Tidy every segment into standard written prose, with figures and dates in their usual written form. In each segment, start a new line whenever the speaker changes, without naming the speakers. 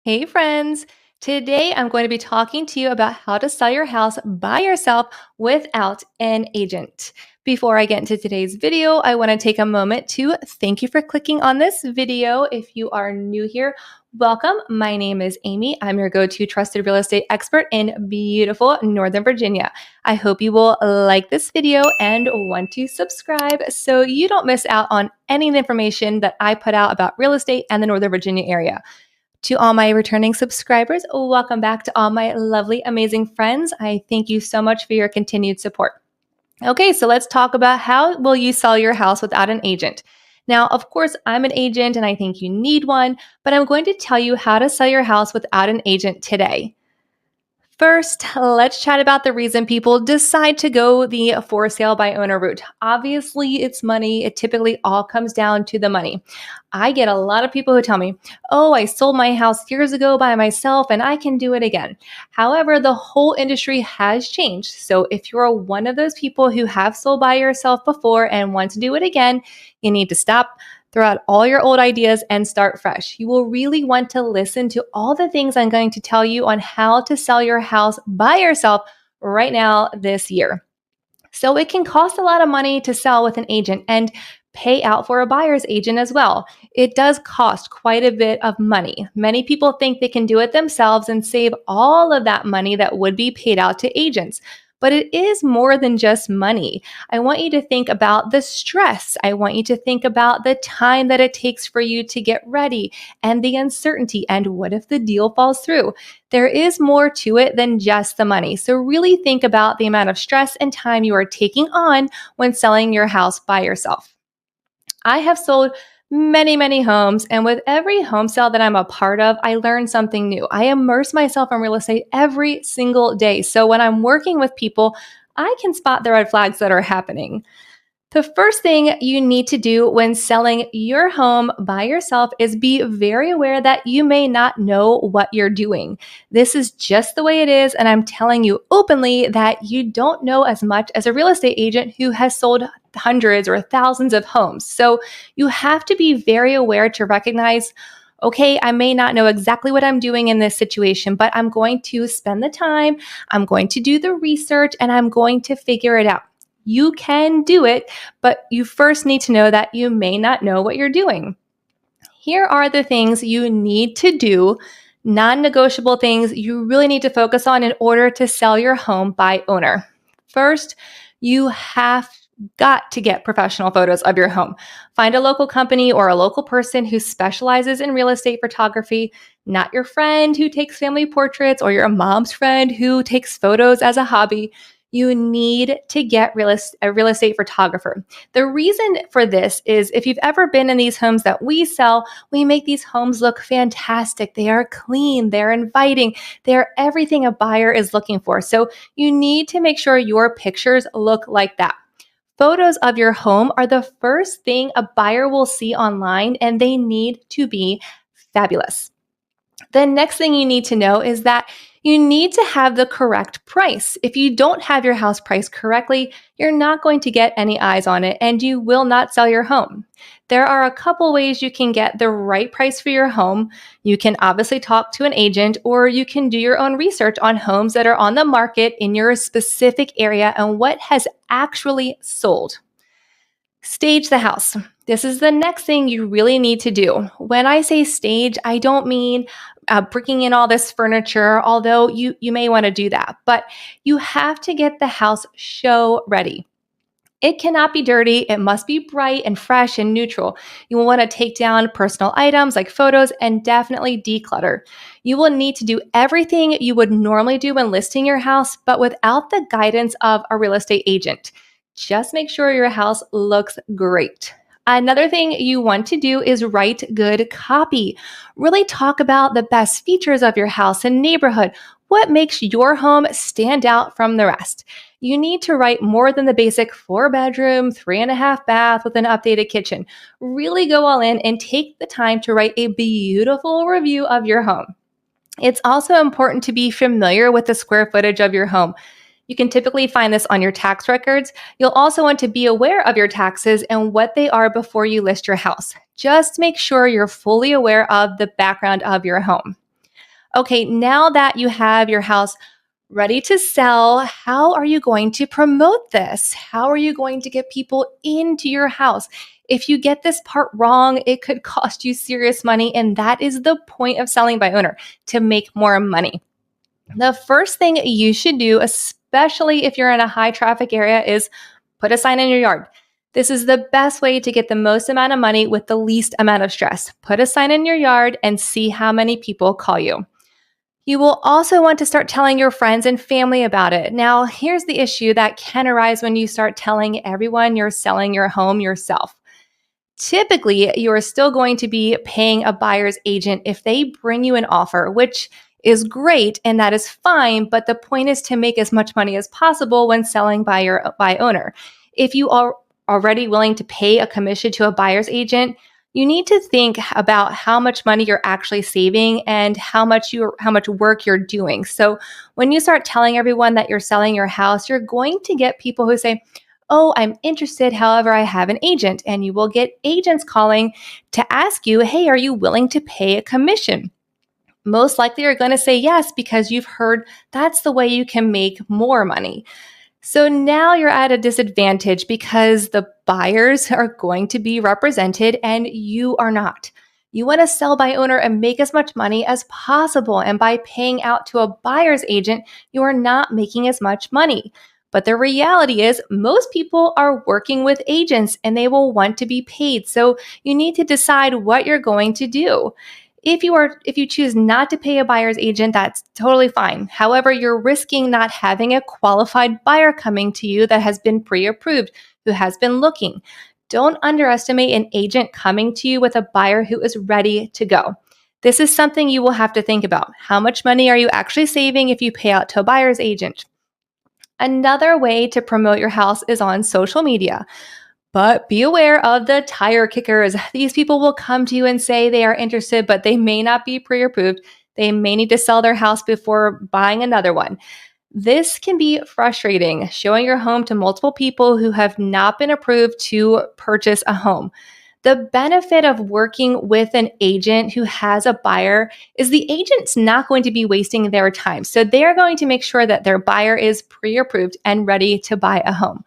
Hey friends! Today I'm going to be talking to you about how to sell your house by yourself without an agent. Before I get into today's video, I want to take a moment to thank you for clicking on this video. If you are new here, welcome. My name is Amy. I'm your go-to trusted real estate expert in beautiful Northern Virginia. I hope you will like this video and want to subscribe so you don't miss out on any of the information that I put out about real estate and the Northern Virginia area. To all my returning subscribers, welcome back. To all my lovely, amazing friends, I thank you so much for your continued support. Okay, so let's talk about how will you sell your house without an agent. Now, of course, I'm an agent and I think you need one, but I'm going to tell you how to sell your house without an agent today. First, let's chat about the reason people decide to go the for sale by owner route. Obviously, it's money. It typically all comes down to the money. I get a lot of people who tell me, oh, I sold my house years ago by myself and I can do it again. However, the whole industry has changed. So if you're one of those people who have sold by yourself before and want to do it again, you need to stop, throw out all your old ideas and start fresh. You will really want to listen to all the things I'm going to tell you on how to sell your house by yourself right now this year. So it can cost a lot of money to sell with an agent and pay out for a buyer's agent as well. It does cost quite a bit of money. Many people think they can do it themselves and save all of that money that would be paid out to agents. But it is more than just money. I want you to think about the stress. I want you to think about the time that it takes for you to get ready and the uncertainty. And what if the deal falls through? There is more to it than just the money. So really think about the amount of stress and time you are taking on when selling your house by yourself. I have sold many homes, and with every home sale that I'm a part of, I learn something new. I immerse myself in real estate every single day. So when I'm working with people, I can spot the red flags that are happening. The first thing you need to do when selling your home by yourself is be very aware that you may not know what you're doing. This is just the way it is, and I'm telling you openly that you don't know as much as a real estate agent who has sold hundreds or thousands of homes. So you have to be very aware to recognize, okay, I may not know exactly what I'm doing in this situation, but I'm going to spend the time, I'm going to do the research, and I'm going to figure it out. You can do it, but you first need to know that you may not know what you're doing. Here are the things you need to do, non-negotiable things you really need to focus on in order to sell your home by owner. First, you have got to get professional photos of your home. Find a local company or a local person who specializes in real estate photography, not your friend who takes family portraits or your mom's friend who takes photos as a hobby. You need to get a real estate photographer. The reason for this is if you've ever been in these homes that we sell, we make these homes look fantastic. They are clean, they're inviting, they're everything a buyer is looking for. So you need to make sure your pictures look like that. Photos of your home are the first thing a buyer will see online, and they need to be fabulous. The next thing you need to know is that you need to have the correct price. If you don't have your house priced correctly, you're not going to get any eyes on it and you will not sell your home. There are a couple ways you can get the right price for your home. You can obviously talk to an agent, or you can do your own research on homes that are on the market in your specific area and what has actually sold. Stage the house. This is the next thing you really need to do. When I say stage, I don't mean bringing in all this furniture, although you may want to do that, but you have to get the house show ready. It cannot be dirty. It must be bright and fresh and neutral. You will want to take down personal items like photos and definitely declutter. You will need to do everything you would normally do when listing your house, but without the guidance of a real estate agent. Just make sure your house looks great. Another thing you want to do is write good copy. Really talk about the best features of your house and neighborhood. What makes your home stand out from the rest? You need to write more than the basic 4-bedroom, 3.5 bath with an updated kitchen. Really go all in and take the time to write a beautiful review of your home. It's also important to be familiar with the square footage of your home. You can typically find this on your tax records. You'll also want to be aware of your taxes and what they are before you list your house. Just make sure you're fully aware of the background of your home. Okay, now that you have your house ready to sell, how are you going to promote this? How are you going to get people into your house? If you get this part wrong, it could cost you serious money. And that is the point of selling by owner, to make more money. The first thing you should do, especially if you're in a high traffic area, is put a sign in your yard. This is the best way to get the most amount of money with the least amount of stress. Put a sign in your yard and see how many people call you. You will also want to start telling your friends and family about it. Now, here's the issue that can arise when you start telling everyone you're selling your home yourself. Typically, you are still going to be paying a buyer's agent if they bring you an offer, which is great and that is fine, but the point is to make as much money as possible when selling by owner. If you are already willing to pay a commission to a buyer's agent, you need to think about how much money you're actually saving and how much work you're doing. So, when you start telling everyone that you're selling your house, you're going to get people who say, "Oh, I'm interested. However, I have an agent." And you will get agents calling to ask you, "Hey, are you willing to pay a commission?" Most likely you're going to say yes because you've heard that's the way you can make more money. So now you're at a disadvantage because the buyers are going to be represented and you are not. You want to sell by owner and make as much money as possible. And by paying out to a buyer's agent, you are not making as much money. But the reality is, most people are working with agents and they will want to be paid. So you need to decide what you're going to do. If you choose not to pay a buyer's agent, that's totally fine. However, you're risking not having a qualified buyer coming to you that has been pre-approved, who has been looking. Don't underestimate an agent coming to you with a buyer who is ready to go. This is something you will have to think about. How much money are you actually saving if you pay out to a buyer's agent? Another way to promote your house is on social media. But be aware of the tire kickers. These people will come to you and say they are interested, but they may not be pre approved. They may need to sell their house before buying another one. This can be frustrating, showing your home to multiple people who have not been approved to purchase a home. The benefit of working with an agent who has a buyer is the agent's not going to be wasting their time. So they are going to make sure that their buyer is pre approved and ready to buy a home.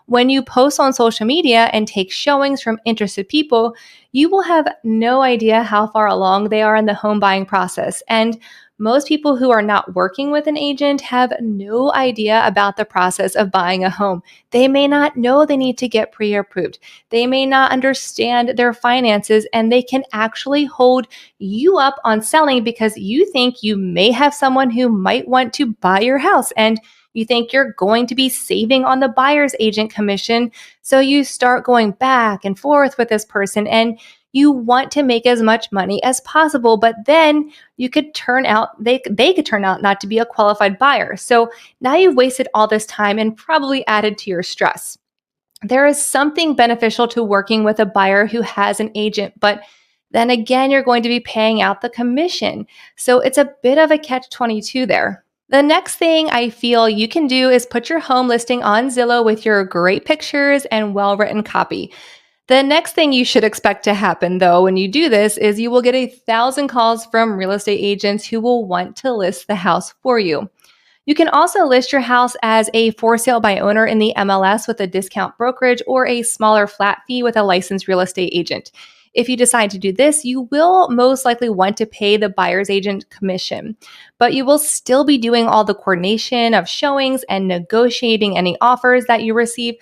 When you post on social media and take showings from interested people, you will have no idea how far along they are in the home buying process. And most people who are not working with an agent have no idea about the process of buying a home. They may not know they need to get pre approved. They may not understand their finances, and they can actually hold you up on selling because you think you may have someone who might want to buy your house. And you think you're going to be saving on the buyer's agent commission. So you start going back and forth with this person and you want to make as much money as possible, but then you could turn out, they could turn out not to be a qualified buyer. So now you've wasted all this time and probably added to your stress. There is something beneficial to working with a buyer who has an agent, but then again, you're going to be paying out the commission. So it's a bit of a catch-22 there. The next thing I feel you can do is put your home listing on Zillow with your great pictures and well-written copy. The next thing you should expect to happen, though, when you do this is you will get 1,000 calls from real estate agents who will want to list the house for you. You can also list your house as a for sale by owner in the MLS with a discount brokerage or a smaller flat fee with a licensed real estate agent. If you decide to do this, you will most likely want to pay the buyer's agent commission, but you will still be doing all the coordination of showings and negotiating any offers that you receive.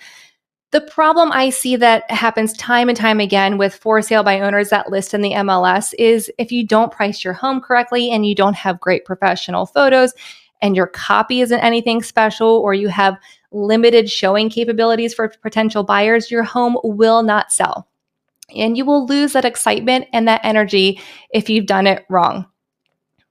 The problem I see that happens time and time again with for sale by owners that list in the MLS is if you don't price your home correctly and you don't have great professional photos and your copy isn't anything special or you have limited showing capabilities for potential buyers, your home will not sell. And you will lose that excitement and that energy if you've done it wrong.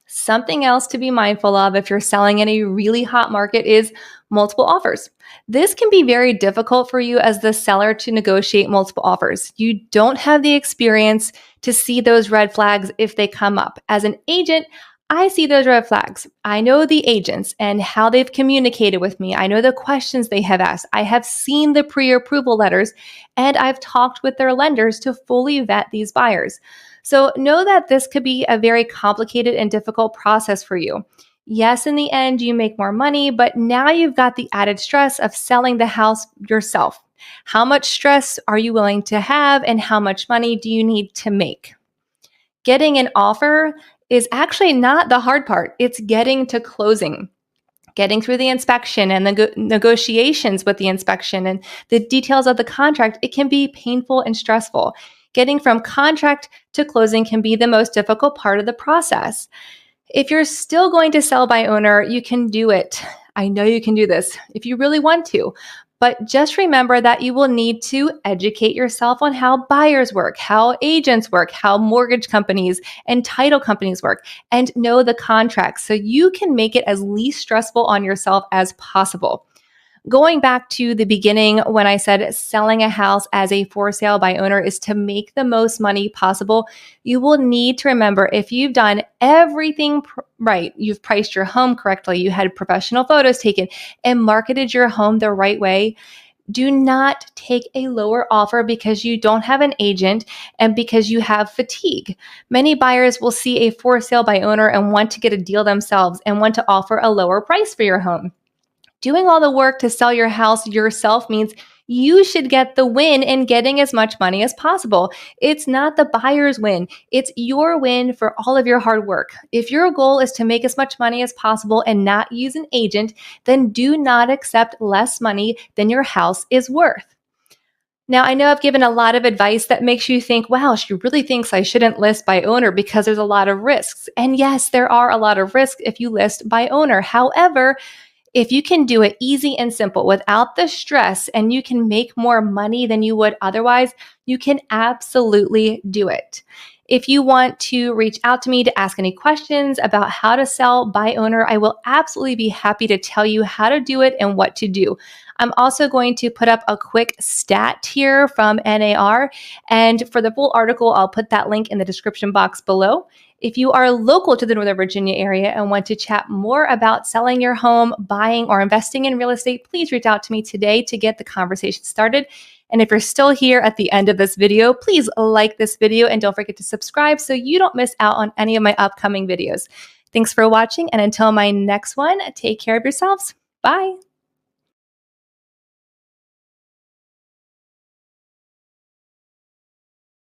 Something else to be mindful of if you're selling in a really hot market is multiple offers. This can be very difficult for you as the seller to negotiate multiple offers. You don't have the experience to see those red flags if they come up. As an agent, I see those red flags. I know the agents and how they've communicated with me. I know the questions they have asked. I have seen the pre approval letters and I've talked with their lenders to fully vet these buyers. So know that this could be a very complicated and difficult process for you. Yes, in the end, you make more money, but now you've got the added stress of selling the house yourself. How much stress are you willing to have, and how much money do you need to make? Getting an offer is actually not the hard part. It's getting to closing, getting through the inspection and the negotiations with the inspection and the details of the contract. It can be painful and stressful. Getting from contract to closing can be the most difficult part of the process. If you're still going to sell by owner, you can do it. I know you can do this if you really want to. But just remember that you will need to educate yourself on how buyers work, how agents work, how mortgage companies and title companies work, and know the contracts so you can make it as least stressful on yourself as possible. Going back to the beginning when I said selling a house as a for sale by owner is to make the most money possible, you will need to remember if you've done everything right, you've priced your home correctly, you had professional photos taken, and marketed your home the right way, do not take a lower offer because you don't have an agent and because you have fatigue. Many buyers will see a for sale by owner and want to get a deal themselves and want to offer a lower price for your home. Doing all the work to sell your house yourself means you should get the win in getting as much money as possible. It's not the buyer's win. It's your win for all of your hard work. If your goal is to make as much money as possible and not use an agent, then do not accept less money than your house is worth. Now, I know I've given a lot of advice that makes you think, wow, she really thinks I shouldn't list by owner because there's a lot of risks. And yes, there are a lot of risks if you list by owner. However, if you can do it easy and simple without the stress and you can make more money than you would otherwise, you can absolutely do it. If you want to reach out to me to ask any questions about how to sell by owner, I will absolutely be happy to tell you how to do it and what to do. I'm also going to put up a quick stat here from NAR. And for the full article, I'll put that link in the description box below. If you are local to the Northern Virginia area and want to chat more about selling your home, buying, or investing in real estate, please reach out to me today to get the conversation started. And if you're still here at the end of this video, please like this video and don't forget to subscribe so you don't miss out on any of my upcoming videos. Thanks for watching, and until my next one, take care of yourselves. Bye.